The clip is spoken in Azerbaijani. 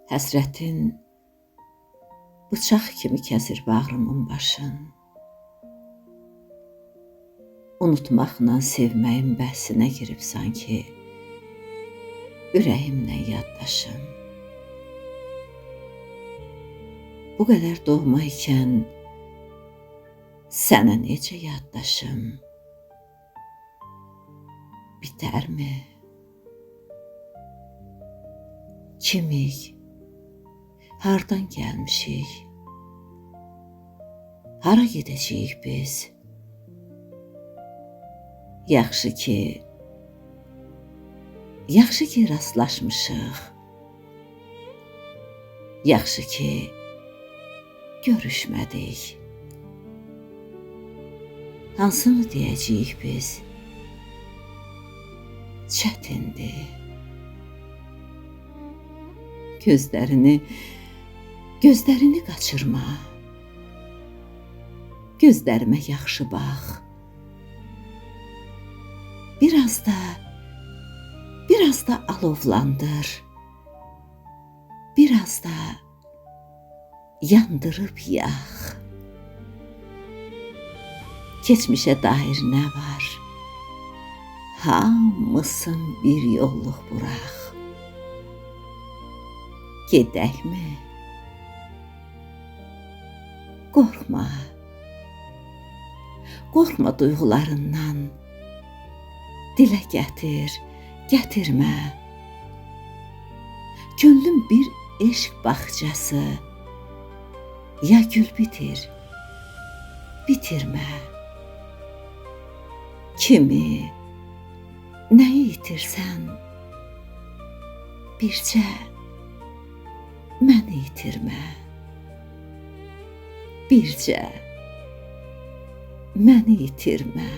Həsrətin bıçaq kimi kəsir bağrımın başın. Unutmaqla sevməyin bəhsinə girib sanki ürəyimlə yaddaşım. Bu qədər doğma ikən sənə necə yaddaşım? Bitərmi? Kimik? Hardan gəlmişik? Hara gedəcəyik biz? Yaxşı ki rastlaşmışıq. Yaxşı ki görüşmədik. Hansını deyəcəyik biz? Çətindir. Gözlərini qaçırma. Gözlərimə yaxşı bax. Biraz da alovlandır. Biraz da yandırıb yax. Keçmişə dair nə var? Hamısın bir yolluq buraq. Gedəkmi? Qorxma. Qorxma duyğularından. Dilə gətirmə. Könlüm bir eşq bağçası. Ya gül bitirmə. Kimi, nəyi itirsən, bircə məni itirmə. Bircə məni itirmə.